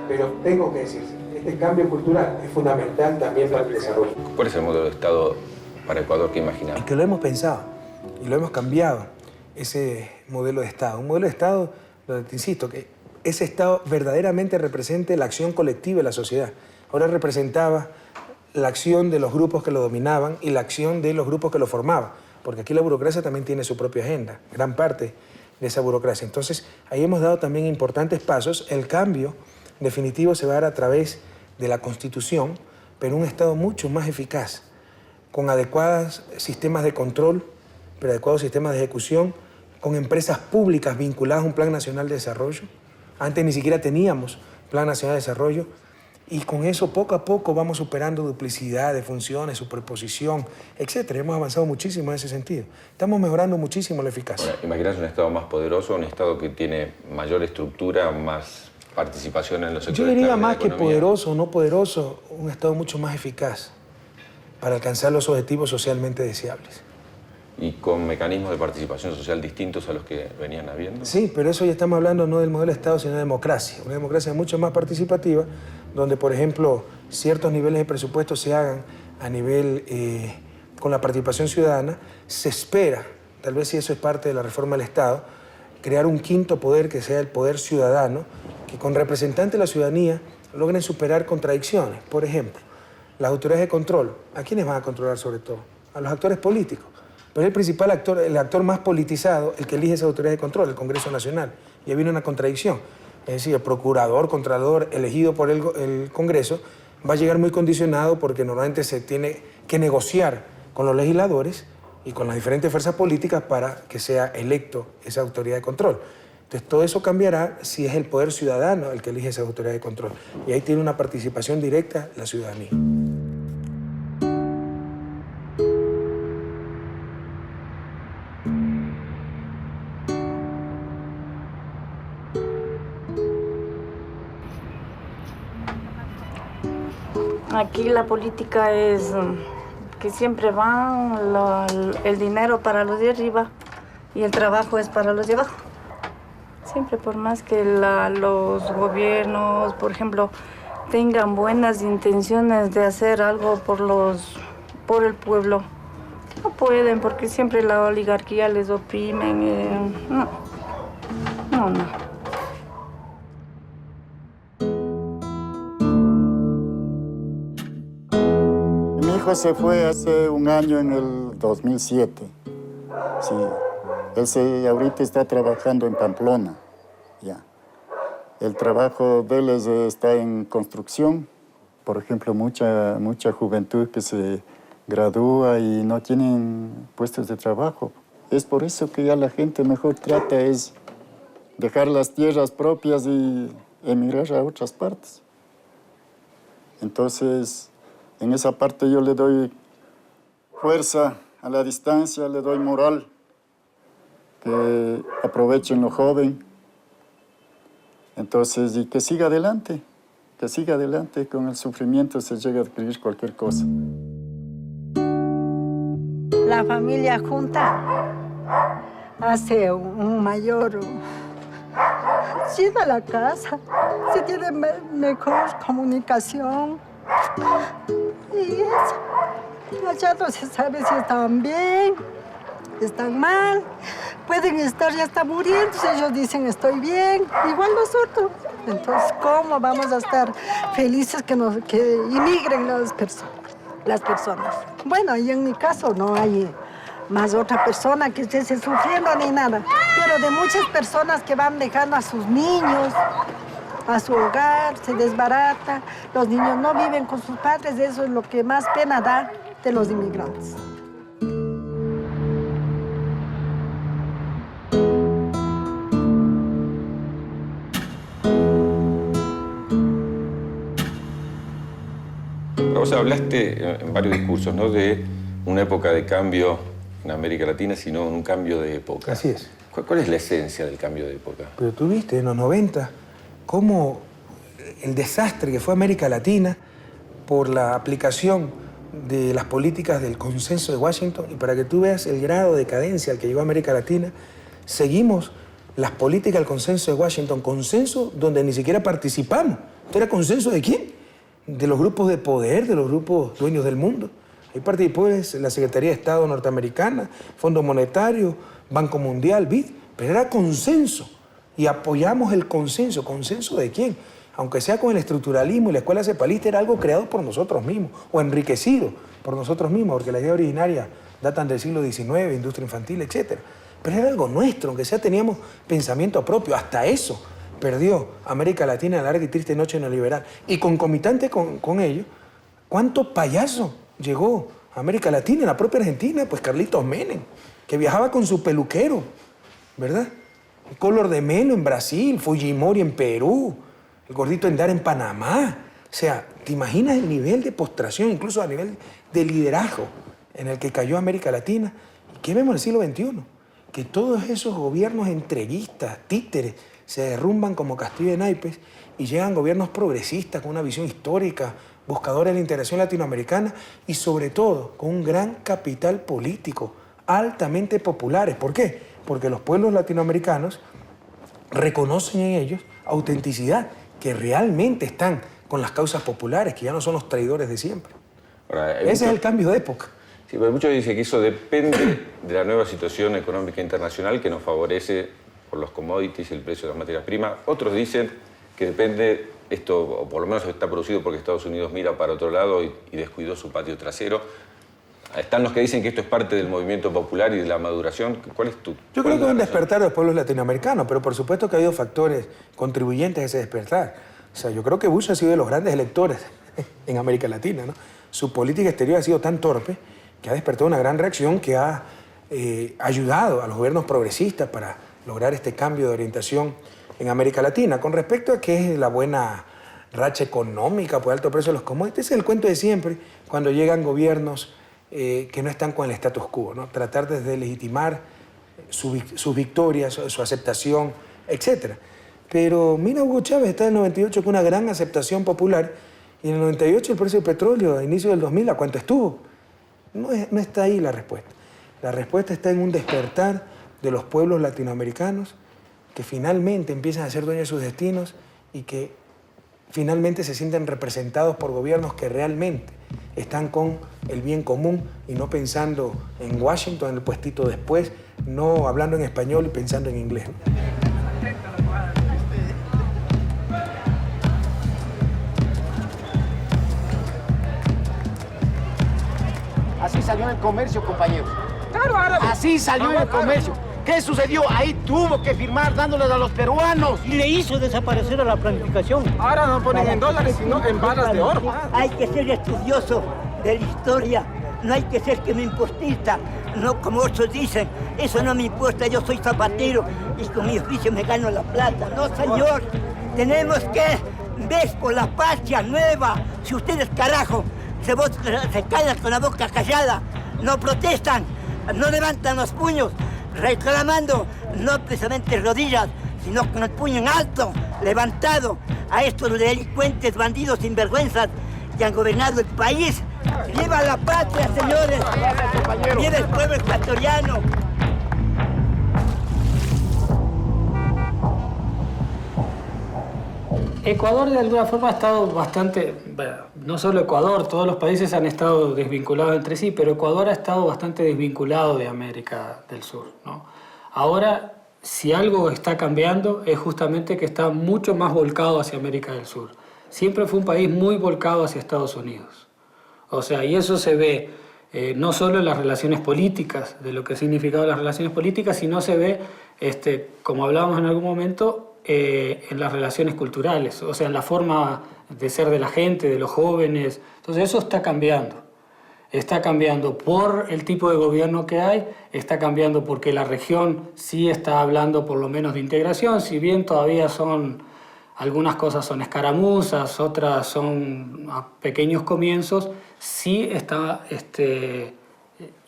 pero tengo que decirse, este cambio cultural es fundamental también para el desarrollo. ¿Cuál es el modelo de Estado para Ecuador que imaginamos? Y que lo hemos pensado y lo hemos cambiado, ese modelo de Estado. Un modelo de Estado donde, te insisto, que ese Estado verdaderamente represente la acción colectiva de la sociedad. Ahora representaba la acción de los grupos que lo dominaban y la acción de los grupos que lo formaban, porque aquí la burocracia también tiene su propia agenda, gran parte de esa burocracia. Entonces, ahí hemos dado también importantes pasos. El cambio definitivo se va a dar a través de la Constitución, pero un Estado mucho más eficaz, con adecuados sistemas de control, pero adecuados sistemas de ejecución, con empresas públicas vinculadas a un Plan Nacional de Desarrollo. Antes ni siquiera teníamos Plan Nacional de Desarrollo. Y con eso, poco a poco, vamos superando duplicidad de funciones, superposición, etc. Hemos avanzado muchísimo en ese sentido. Estamos mejorando muchísimo la eficacia. ¿Imaginas un Estado más poderoso, un Estado que tiene mayor estructura, más participación en los sectores? Yo diría más que poderoso o no poderoso, un Estado mucho más eficaz para alcanzar los objetivos socialmente deseables. ¿Y con mecanismos de participación social distintos a los que venían habiendo? Sí, pero eso ya estamos hablando no del modelo de Estado, sino de democracia. Una democracia mucho más participativa, donde, por ejemplo, ciertos niveles de presupuesto se hagan a nivel con la participación ciudadana. Se espera, tal vez si eso es parte de la reforma del Estado, crear un quinto poder que sea el poder ciudadano, que con representantes de la ciudadanía logren superar contradicciones. Por ejemplo, las autoridades de control, ¿a quiénes van a controlar sobre todo? A los actores políticos. Pero el principal actor, el actor más politizado, el que elige esa autoridad de control, el Congreso Nacional. Y ahí viene una contradicción. Es decir, el procurador, contralor elegido por el Congreso va a llegar muy condicionado porque normalmente se tiene que negociar con los legisladores y con las diferentes fuerzas políticas para que sea electo esa autoridad de control. Entonces, todo eso cambiará si es el poder ciudadano el que elige esa autoridad de control. Y ahí tiene una participación directa la ciudadanía. Aquí la política es que siempre va el dinero para los de arriba y el trabajo es para los de abajo. Siempre, por más que los gobiernos, por ejemplo, tengan buenas intenciones de hacer algo por el pueblo, no pueden porque siempre la oligarquía les oprimen. No. Mi hijo se fue hace un año, en el 2007. Sí. Él ahorita está trabajando en Pamplona. Ya. El trabajo de él está en construcción. Por ejemplo, mucha juventud que se gradúa y no tienen puestos de trabajo. Es por eso que ya la gente mejor trata es dejar las tierras propias y emigrar a otras partes. Entonces, en esa parte yo le doy fuerza a la distancia, le doy moral que aprovechen lo joven. Entonces, y que siga adelante, con el sufrimiento se llega a adquirir cualquier cosa. La familia junta hace un mayor... llena la casa, se tiene mejor comunicación. Y eso, allá no se sabe si están bien, están mal, pueden estar ya hasta muriendo, ellos dicen estoy bien, igual nosotros. Entonces, ¿cómo vamos a estar felices que inmigren las personas? Bueno, y en mi caso no hay más otra persona que esté sufriendo ni nada, pero de muchas personas que van dejando a sus niños, a su hogar, se desbarata, los niños no viven con sus padres, eso es lo que más pena da de los inmigrantes. Vos hablaste en varios discursos, ¿no?, de una época de cambio en América Latina, sino un cambio de época. Así es. ¿Cuál es la esencia del cambio de época? Pero tú viste en los 90 cómo el desastre que fue América Latina por la aplicación de las políticas del consenso de Washington, y para que tú veas el grado de decadencia al que llegó América Latina, seguimos las políticas del consenso de Washington, consenso donde ni siquiera participamos. ¿Esto era consenso de quién? De los grupos de poder, de los grupos dueños del mundo. Ahí participó la Secretaría de Estado norteamericana, Fondo Monetario, Banco Mundial, BID, pero era consenso. Y apoyamos el consenso. ¿Consenso de quién? Aunque sea con el estructuralismo y la escuela cepalista, era algo creado por nosotros mismos, o enriquecido por nosotros mismos, porque la idea originaria datan del siglo XIX, industria infantil, etc. Pero era algo nuestro, aunque sea teníamos pensamiento propio. Hasta eso perdió América Latina en la larga y triste noche neoliberal. Y concomitante con ello, ¿cuánto payaso llegó a América Latina, en la propia Argentina? Pues Carlitos Menem, que viajaba con su peluquero, ¿verdad? El Collor de Mello en Brasil, Fujimori en Perú, el gordito Endara en Panamá. O sea, ¿te imaginas el nivel de postración, incluso a nivel de liderazgo en el que cayó América Latina? ¿Y qué vemos en el siglo XXI? Que todos esos gobiernos entreguistas, títeres, se derrumban como castillo de naipes y llegan gobiernos progresistas con una visión histórica, buscadores de la integración latinoamericana y sobre todo con un gran capital político, altamente populares. ¿Por qué? Porque los pueblos latinoamericanos reconocen en ellos autenticidad, que realmente están con las causas populares, que ya no son los traidores de siempre. Ahora, Ese es el cambio de época. Sí, pero muchos dicen que eso depende de la nueva situación económica internacional que nos favorece por los commodities y el precio de las materias primas. Otros dicen que depende esto, o por lo menos está producido porque Estados Unidos mira para otro lado y descuidó su patio trasero. Están los que dicen que esto es parte del movimiento popular y de la maduración. ¿Cuál es tu? Yo creo que es un despertar de los pueblos latinoamericanos, pero por supuesto que ha habido factores contribuyentes a ese despertar. O sea, yo creo que Bush ha sido de los grandes electores en América Latina, ¿no? Su política exterior ha sido tan torpe que ha despertado una gran reacción que ha ayudado a los gobiernos progresistas para lograr este cambio de orientación en América Latina. Con respecto a qué es la buena racha económica por alto precio de los commodities, ese es el cuento de siempre cuando llegan gobiernos que no están con el status quo, ¿no? Tratar de deslegitimar sus victorias, su aceptación, etc. Pero mira, Hugo Chávez está en el 98 con una gran aceptación popular y en el 98 el precio del petróleo a inicio del 2000, ¿a cuánto estuvo? No está ahí la respuesta. La respuesta está en un despertar de los pueblos latinoamericanos que finalmente empiezan a ser dueños de sus destinos y que finalmente se sienten representados por gobiernos que realmente están con el bien común y no pensando en Washington, en el puestito después, no hablando en español y pensando en inglés. Así salió el comercio, compañeros. Claro, árabe. Así salió el comercio. ¿Qué sucedió? Ahí tuvo que firmar dándoles a los peruanos. Y le hizo desaparecer a la planificación. Ahora no ponen en dólares, sino en barras de oro. Hay que ser estudioso de la historia. No hay que ser que me impostista. No como otros dicen, eso no me importa, yo soy zapatero y con mi oficio me gano la plata. No, señor. Tenemos que ver por la patria nueva. Si ustedes, carajo, se callan con la boca callada, no protestan, no levantan los puños, reclamando no precisamente rodillas, sino con el puño en alto, levantado a estos delincuentes, bandidos, sinvergüenzas que han gobernado el país. ¡Viva la patria, señores! ¡Viva el pueblo ecuatoriano! Ecuador de alguna forma ha estado bastante, no solo Ecuador, todos los países han estado desvinculados entre sí, pero Ecuador ha estado bastante desvinculado de América del Sur, ¿no? Ahora, si algo está cambiando, es justamente que está mucho más volcado hacia América del Sur. Siempre fue un país muy volcado hacia Estados Unidos. O sea, y eso se ve no solo en las relaciones políticas, de lo que ha significado las relaciones políticas, sino se ve, como hablábamos en algún momento, en las relaciones culturales, o sea, en la forma de ser de la gente, de los jóvenes. Entonces eso está cambiando. Está cambiando por el tipo de gobierno que hay, está cambiando porque la región sí está hablando por lo menos de integración, si bien todavía algunas cosas son escaramuzas, otras son a pequeños comienzos, sí está,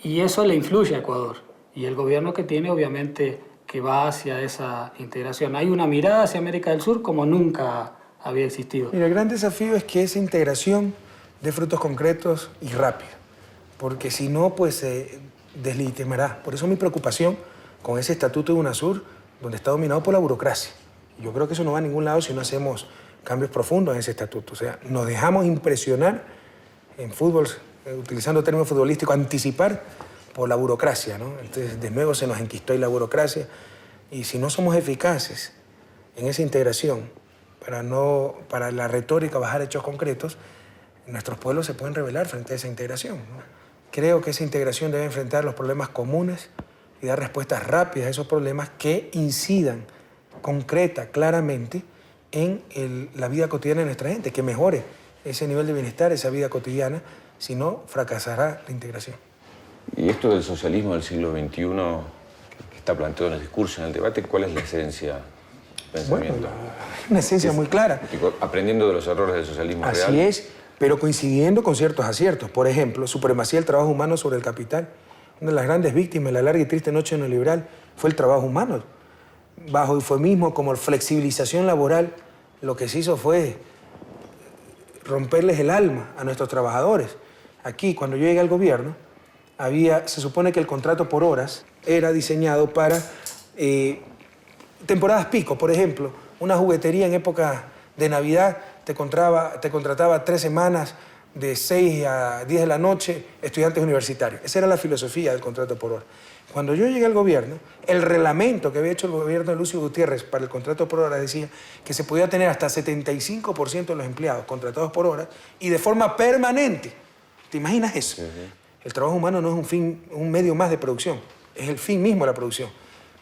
y eso le influye a Ecuador. Y el gobierno que tiene, obviamente, que va hacia esa integración. Hay una mirada hacia América del Sur como nunca había existido. Mira, el gran desafío es que esa integración dé frutos concretos y rápido, porque si no, pues se deslegitimará. Por eso mi preocupación con ese estatuto de UNASUR, donde está dominado por la burocracia. Yo creo que eso no va a ningún lado si no hacemos cambios profundos en ese estatuto. O sea, nos dejamos impresionar en fútbol, utilizando términos futbolísticos, anticipar por la burocracia, ¿no? Entonces, de nuevo se nos enquistó ahí la burocracia. Y si no somos eficaces en esa integración, para la retórica bajar hechos concretos, nuestros pueblos se pueden rebelar frente a esa integración, ¿no? Creo que esa integración debe enfrentar los problemas comunes y dar respuestas rápidas a esos problemas que incidan concreta, claramente, en la vida cotidiana de nuestra gente, que mejore ese nivel de bienestar, esa vida cotidiana, si no, fracasará la integración. Y esto del socialismo del siglo XXI, que está planteado en el discurso, en el debate, ¿cuál es la esencia del pensamiento? Bueno, una esencia muy clara. Aprendiendo de los errores del socialismo real. Así es, pero coincidiendo con ciertos aciertos. Por ejemplo, supremacía del trabajo humano sobre el capital. Una de las grandes víctimas de la larga y triste noche neoliberal fue el trabajo humano. Bajo eufemismo como flexibilización laboral, lo que se hizo fue romperles el alma a nuestros trabajadores. Aquí, cuando yo llegué al gobierno, se supone que el contrato por horas era diseñado para temporadas pico. Por ejemplo, una juguetería en época de Navidad te contrataba 3 semanas de 6 a 10 de la noche estudiantes universitarios. Esa era la filosofía del contrato por hora. Cuando yo llegué al gobierno, el reglamento que había hecho el gobierno de Lucio Gutiérrez para el contrato por hora decía que se podía tener hasta 75% de los empleados contratados por hora y de forma permanente. ¿Te imaginas eso? El trabajo humano no es un medio más de producción, es el fin mismo de la producción.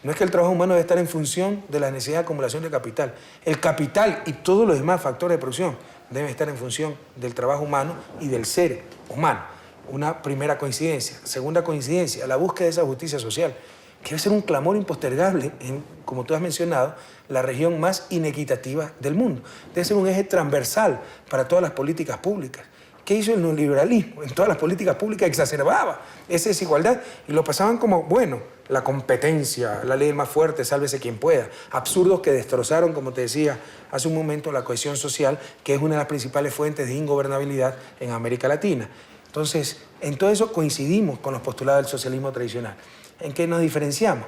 No es que el trabajo humano debe estar en función de la necesidad de acumulación de capital. El capital y todos los demás factores de producción deben estar en función del trabajo humano y del ser humano. Una primera coincidencia. Segunda coincidencia, la búsqueda de esa justicia social, que debe ser un clamor impostergable en, como tú has mencionado, la región más inequitativa del mundo. Debe ser un eje transversal para todas las políticas públicas. ¿Qué hizo el neoliberalismo? En todas las políticas públicas exacerbaba esa desigualdad y lo pasaban como, bueno, la competencia, la ley del más fuerte, sálvese quien pueda. Absurdos que destrozaron, como te decía hace un momento, la cohesión social, que es una de las principales fuentes de ingobernabilidad en América Latina. Entonces, en todo eso coincidimos con los postulados del socialismo tradicional. ¿En qué nos diferenciamos?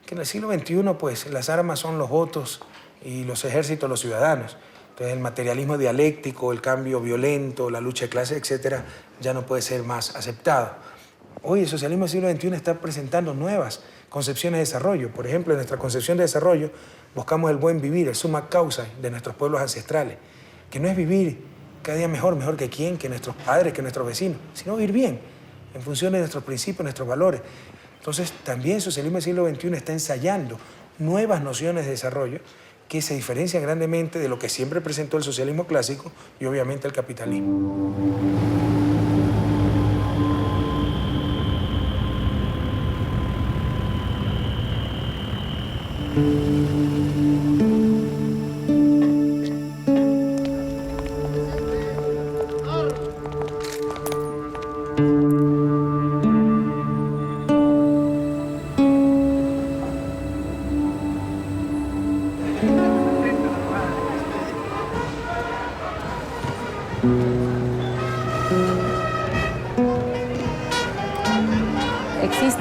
Que en el siglo XXI, pues, las armas son los votos y los ejércitos los ciudadanos. Entonces, el materialismo dialéctico, el cambio violento, la lucha de clases, etcétera, ya no puede ser más aceptado. Hoy el socialismo del siglo XXI está presentando nuevas concepciones de desarrollo. Por ejemplo, en nuestra concepción de desarrollo buscamos el buen vivir, el summa causa de nuestros pueblos ancestrales, que no es vivir cada día mejor que quién, que nuestros padres, que nuestros vecinos, sino vivir bien, en función de nuestros principios, nuestros valores. Entonces, también el socialismo del siglo XXI está ensayando nuevas nociones de desarrollo que se diferencian grandemente de lo que siempre presentó el socialismo clásico y obviamente el capitalismo.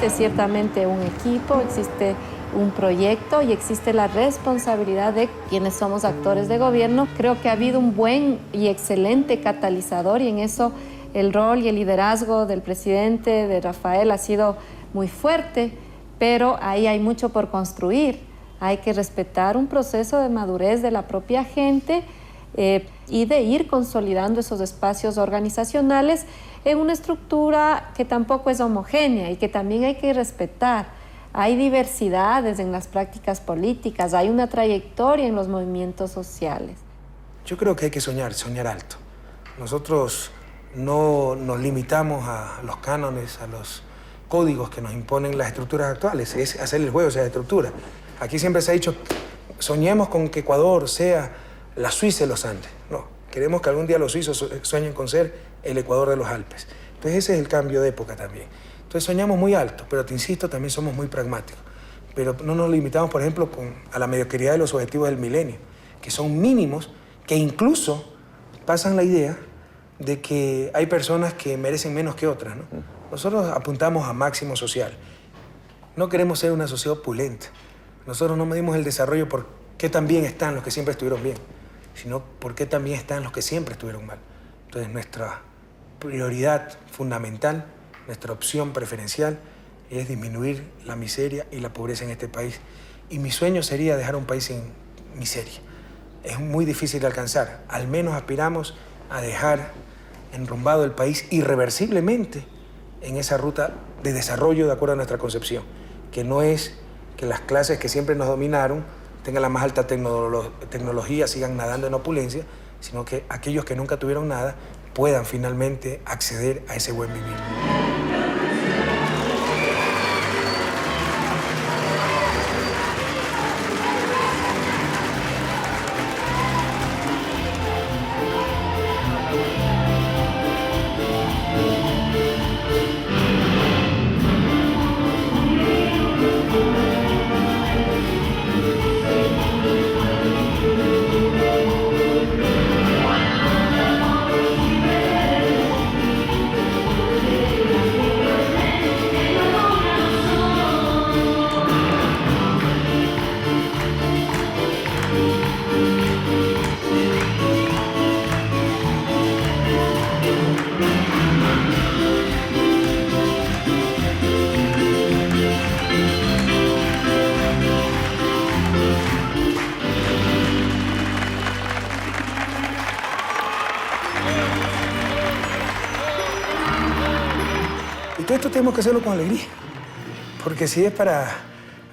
existe ciertamente un equipo, existe un proyecto y existe la responsabilidad de quienes somos actores de gobierno. Creo que ha habido un buen y excelente catalizador y en eso el rol y el liderazgo del presidente, de Rafael, ha sido muy fuerte, pero ahí hay mucho por construir. Hay que respetar un proceso de madurez de la propia gente y de ir consolidando esos espacios organizacionales en una estructura que tampoco es homogénea y que también hay que respetar. Hay diversidades en las prácticas políticas, hay una trayectoria en los movimientos sociales. Yo creo que hay que soñar alto. Nosotros no nos limitamos a los cánones, a los códigos que nos imponen las estructuras actuales, es hacer el juego de esas estructuras. Aquí siempre se ha dicho, soñemos con que Ecuador sea la Suiza de los Andes. No, queremos que algún día los suizos sueñen con ser el Ecuador de los Alpes. Entonces ese es el cambio de época también. Entonces soñamos muy alto, pero te insisto, también somos muy pragmáticos. Pero no nos limitamos, por ejemplo, a la mediocridad de los objetivos del milenio, que son mínimos, que incluso pasan la idea de que hay personas que merecen menos que otras, ¿no? Nosotros apuntamos a máximo social. No queremos ser una sociedad opulenta. Nosotros no medimos el desarrollo por qué tan bien están los que siempre estuvieron bien, sino por qué tan bien están los que siempre estuvieron mal. Entonces nuestra prioridad fundamental, nuestra opción preferencial es disminuir la miseria y la pobreza en este país. Y mi sueño sería dejar un país sin miseria. Es muy difícil de alcanzar. Al menos aspiramos a dejar enrumbado el país irreversiblemente en esa ruta de desarrollo de acuerdo a nuestra concepción, que no es que las clases que siempre nos dominaron tengan la más alta tecnología, sigan nadando en opulencia, sino que aquellos que nunca tuvieron nada puedan finalmente acceder a ese buen vivir. Todo esto tenemos que hacerlo con alegría, porque si es para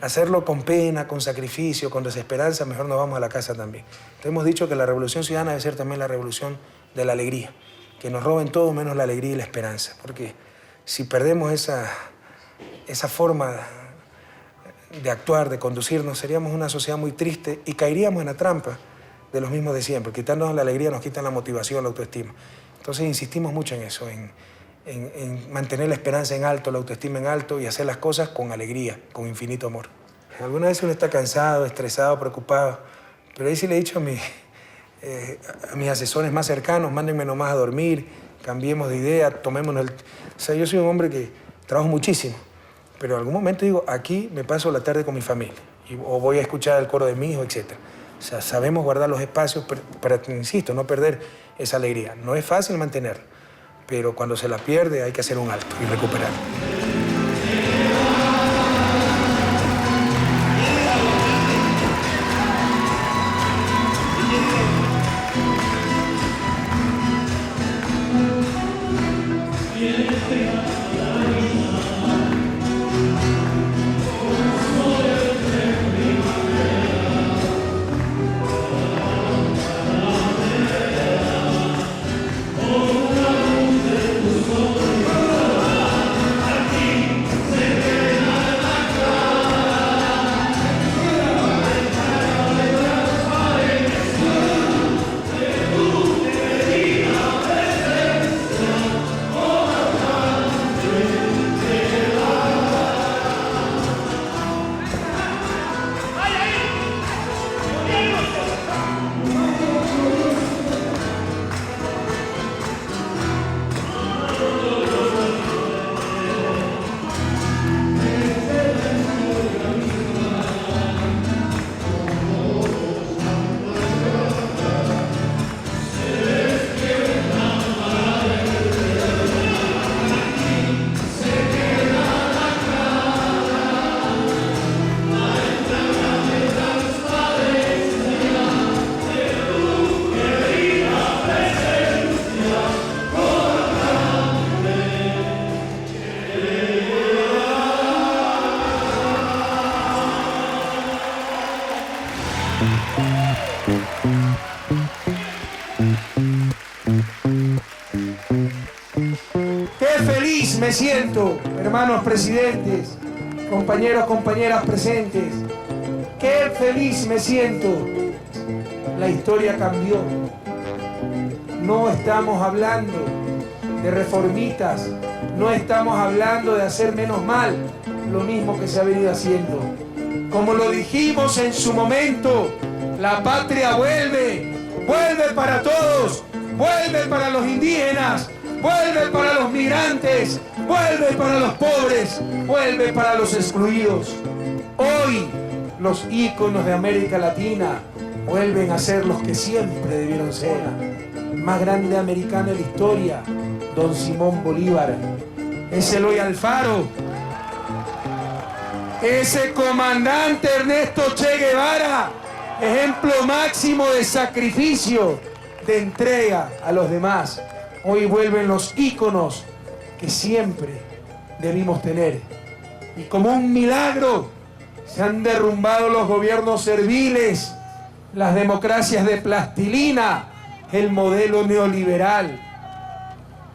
hacerlo con pena, con sacrificio, con desesperanza, mejor nos vamos a la casa también. Entonces hemos dicho que la revolución ciudadana debe ser también la revolución de la alegría, que nos roben todo menos la alegría y la esperanza, porque si perdemos esa forma de actuar, de conducirnos, seríamos una sociedad muy triste y caeríamos en la trampa de los mismos de siempre. Quitándonos la alegría nos quitan la motivación, la autoestima. Entonces insistimos mucho en eso, en mantener la esperanza en alto, la autoestima en alto y hacer las cosas con alegría, con infinito amor. Algunas veces uno está cansado, estresado, preocupado, pero ahí sí le he dicho a mis asesores más cercanos, mándenme nomás a dormir, cambiemos de idea, tomémonos el... O sea, yo soy un hombre que trabajo muchísimo, pero en algún momento digo, aquí me paso la tarde con mi familia, o voy a escuchar el coro de mi hijo, etc. O sea, sabemos guardar los espacios para, insisto, no perder esa alegría. No es fácil mantenerla, pero cuando se la pierde hay que hacer un alto y recuperar. Qué feliz me siento, hermanos presidentes, compañeros, compañeras presentes. Qué feliz me siento. La historia cambió. No estamos hablando de reformitas, no estamos hablando de hacer menos mal lo mismo que se ha venido haciendo. Como lo dijimos en su momento, la patria vuelve, vuelve para todos, vuelve para los indígenas, vuelve para los migrantes, vuelve para los pobres, vuelve para los excluidos. Hoy los íconos de América Latina vuelven a ser los que siempre debieron ser. El más grande americano de la historia, Don Simón Bolívar, ese Eloy Alfaro, ese comandante Ernesto Che Guevara, ejemplo máximo de sacrificio, de entrega a los demás. Hoy vuelven los íconos que siempre debimos tener. Y como un milagro, se han derrumbado los gobiernos serviles, las democracias de plastilina, el modelo neoliberal.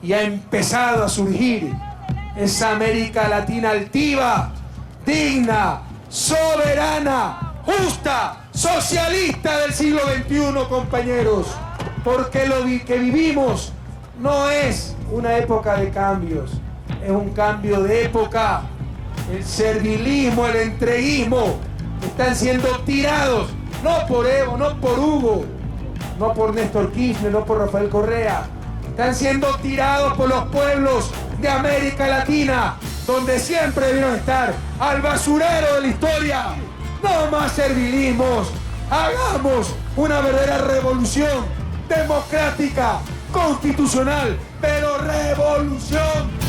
Y ha empezado a surgir esa América Latina altiva, digna, soberana, justa, socialista del siglo XXI, compañeros. Porque lo que vivimos no es una época de cambios, es un cambio de época. El servilismo, el entreguismo están siendo tirados, no por Evo, no por Hugo, no por Néstor Kirchner, no por Rafael Correa. Están siendo tirados por los pueblos de América Latina, donde siempre debieron estar, al basurero de la historia. No más servilismos. Hagamos una verdadera revolución democrática, constitucional, pero revolución.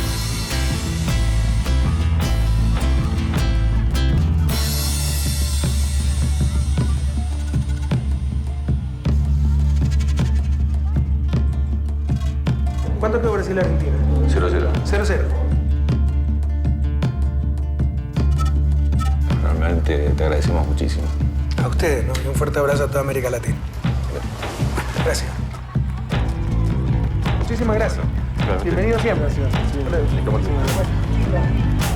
¿Cuánto quedó Brasil y Argentina? 0-0. 0-0. Realmente te agradecemos muchísimo. A ustedes, ¿no? Y un fuerte abrazo a toda América Latina. Gracias. Muchísimas gracias. Bienvenido siempre. Gracias.